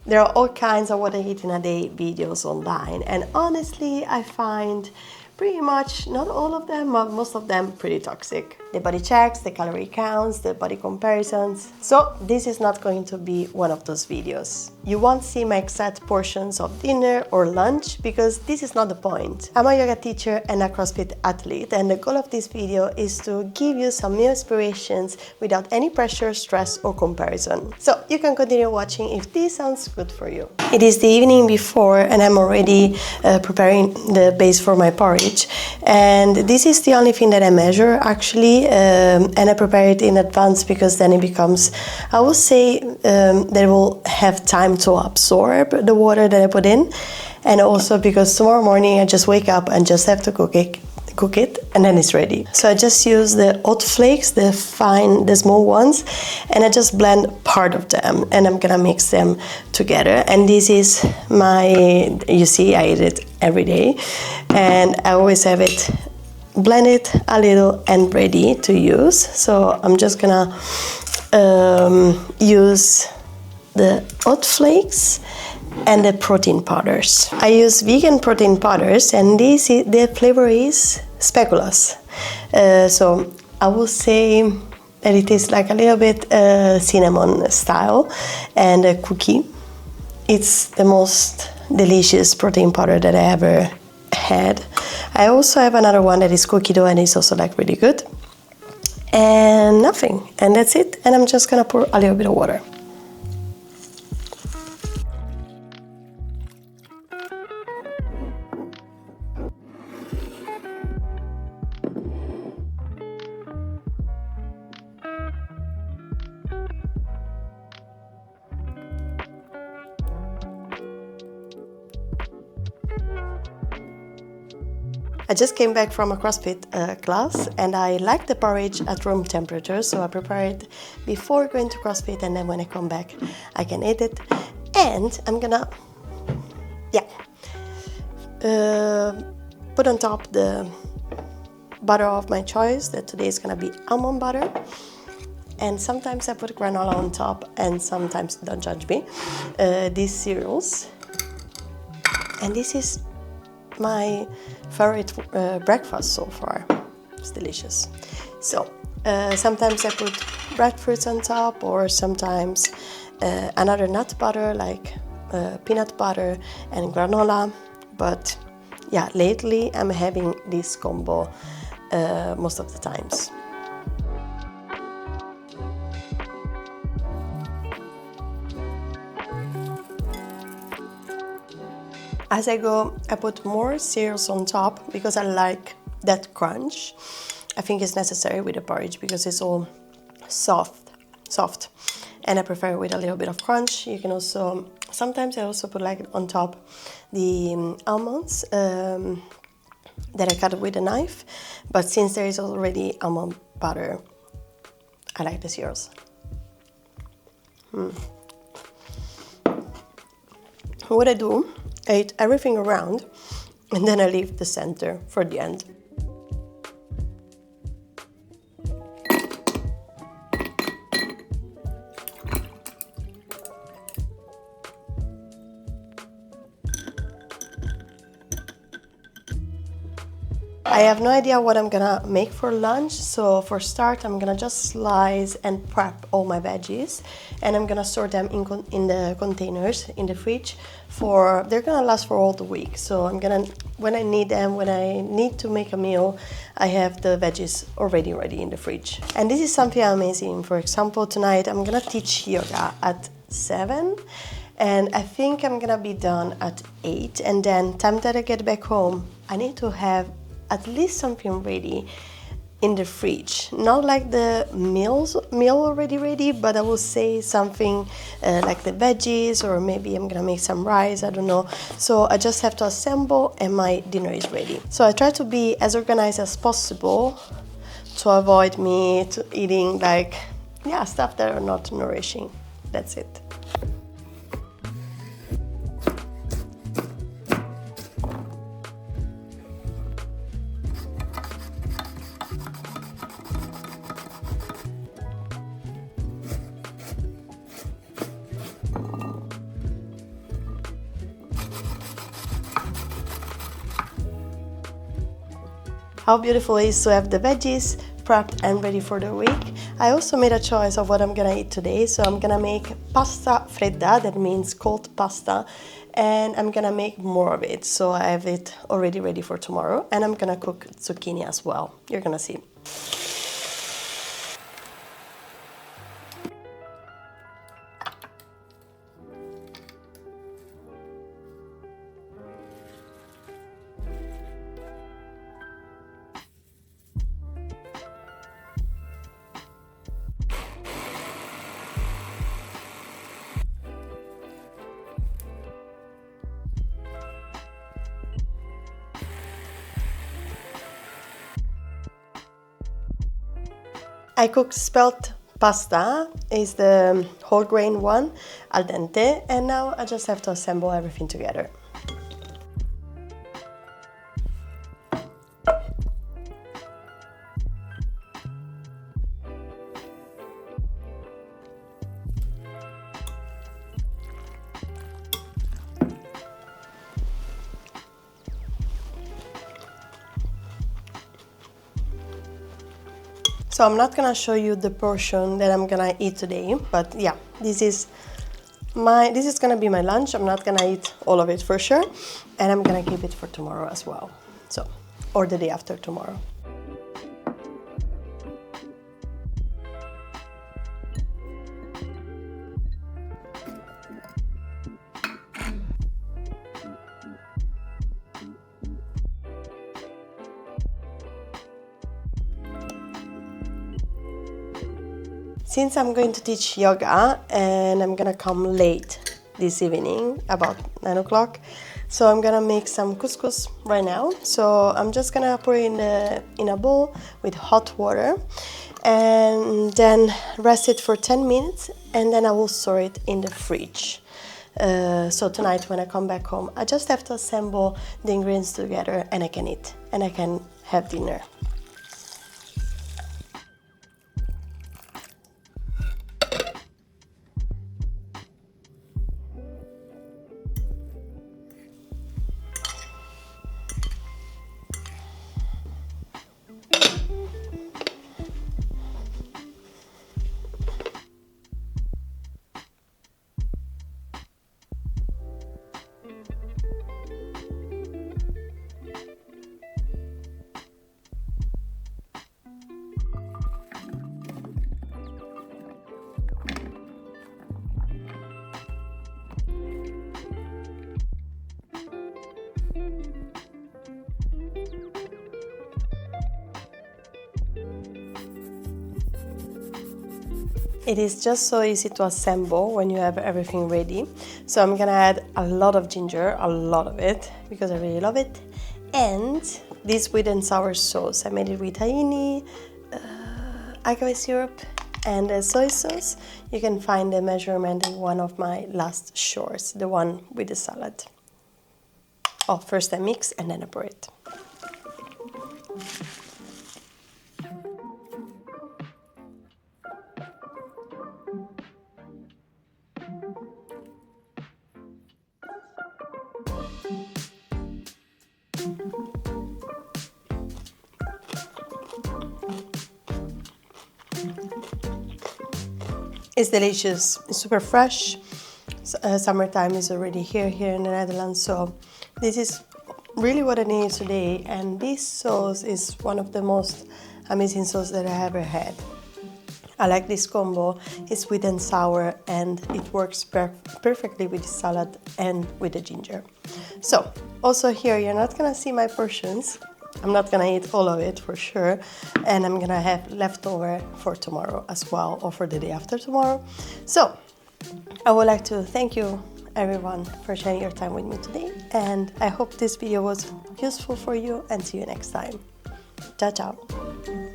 There are all kinds of what I eat in a day videos online, and honestly I find pretty much not all of them, but most of them pretty toxic. The body checks, the calorie counts, the body comparisons. So this is not going to be one of those videos. You won't see my exact portions of dinner or lunch because this is not the point. I'm a yoga teacher and a CrossFit athlete, and the goal of this video is to give you some new inspirations without any pressure, stress or comparison. So you can continue watching if this sounds good for you. It is the evening before and I'm already preparing the base for my porridge, and this is the only thing that I measure actually, and I prepare it in advance because then it becomes, I would say, that it will have time to absorb the water that I put in, and also because tomorrow morning I just wake up and just have to cook it and then it's ready. So I just use the oat flakes, the small ones, and I just blend part of them and I'm gonna mix them together. And this is you see I eat it every day and I always have it blended a little and ready to use. So I'm just gonna use the oat flakes and the protein powders. I use vegan protein powders, and the flavor is speculoos. So I will say that it is like a little bit cinnamon style and a cookie. It's the most delicious protein powder that I ever had. I also have another one that is cookie dough and it's also like really good. And nothing, and that's it. And I'm just gonna pour a little bit of water. I just came back from a CrossFit class and I like the porridge at room temperature, so I prepare it before going to CrossFit, and then when I come back I can eat it. And I'm gonna put on top the butter of my choice, that today is gonna be almond butter. And sometimes I put granola on top, and sometimes, don't judge me, these cereals. And this is my favorite breakfast so far. It's delicious. So sometimes I put breadfruits on top, or sometimes another nut butter like peanut butter and granola. But yeah, lately I'm having this combo most of the times. As I go, I put more cereals on top because I like that crunch. I think it's necessary with the porridge because it's all soft, and I prefer it with a little bit of crunch. You can also, sometimes I also put like on top the almonds that I cut with a knife, but since there is already almond butter, I like the cereals. What I do, I eat everything around and then I leave the center for the end. I have no idea what I'm gonna make for lunch, so for start I'm gonna just slice and prep all my veggies, and I'm gonna store them in the containers in the fridge they're gonna last for all the week. So I'm gonna, when I need them, when I need to make a meal, I have the veggies already ready in the fridge. And this is something amazing. For example, tonight I'm gonna teach yoga at 7. And I think I'm gonna be done at 8, and then time that I get back home, I need to have at least something ready in the fridge. Not like the meal already ready, but I will say something like the veggies, or maybe I'm gonna make some rice, I don't know. So I just have to assemble and my dinner is ready. So I try to be as organized as possible to avoid me eating like, stuff that are not nourishing. That's it. how beautiful it is to have the veggies prepped and ready for the week. I also made a choice of what I'm gonna eat today. So I'm gonna make pasta fredda, that means cold pasta, and I'm gonna make more of it. So I have it already ready for tomorrow, and I'm gonna cook zucchini as well. You're gonna see. I cooked spelt pasta, is the whole grain one, al dente, and now I just have to assemble everything together. So I'm not gonna show you the portion that I'm gonna eat today, but yeah, this is gonna be my lunch. I'm not gonna eat all of it for sure, and I'm gonna keep it for tomorrow as well. So, or the day after tomorrow. Since I'm going to teach yoga and I'm gonna come late this evening, about 9 o'clock, so I'm gonna make some couscous right now. So I'm just gonna put it in a bowl with hot water and then rest it for 10 minutes, and then I will store it in the fridge. So tonight when I come back home, I just have to assemble the ingredients together and I can eat and I can have dinner. It is just so easy to assemble when you have everything ready. So I'm gonna add a lot of ginger, a lot of it, because I really love it. And this sweet and sour sauce, I made it with tahini, agave syrup, and soy sauce. You can find the measurement in one of my last shorts, the one with the salad. Oh, first I mix and then I pour it. It's delicious, it's super fresh. Summertime is already here in the Netherlands, so this is really what I needed today, and this sauce is one of the most amazing sauce that I ever had. I like this combo, it's sweet and sour, and it works perfectly with the salad and with the ginger. So, also here you're not gonna see my portions. I'm not gonna eat all of it for sure, and I'm gonna have leftover for tomorrow as well, or for the day after tomorrow. So, I would like to thank you everyone for sharing your time with me today, and I hope this video was useful for you, and see you next time. Ciao, ciao.